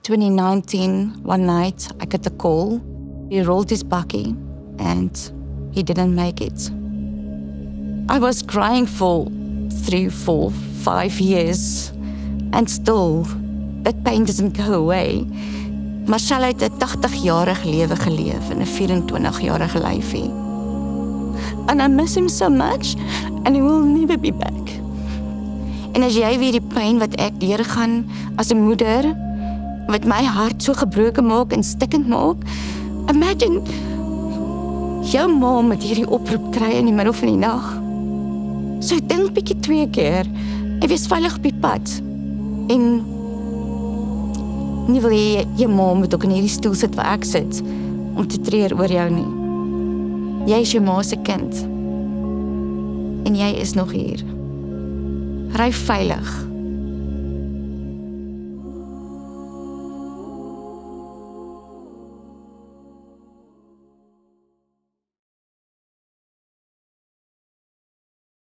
2019, one night, I got a call. He rolled his bakkie and he didn't make it. I was crying for 3, 4, 5 years and still, that pain doesn't go away. Marcel het 'n 80-jarige lewe geleef in 'n 24-jarige lyfie. And I miss him so much and he will never be back. En as jy weer die pyn wat ek deurgaan as 'n moeder, wat my hart so gebroken maak en stikkend maak, imagine jou ma met hierdie oproep kry in die middel van die nag. So dink bietjie 2 keer en wees veilig op die pad. En nie wil jy jou ma moet ook in hierdie stoel sit waar ek sit om te treur oor jou nie. Jy is jou ma se kind en jy is nog hier. Ry veilig.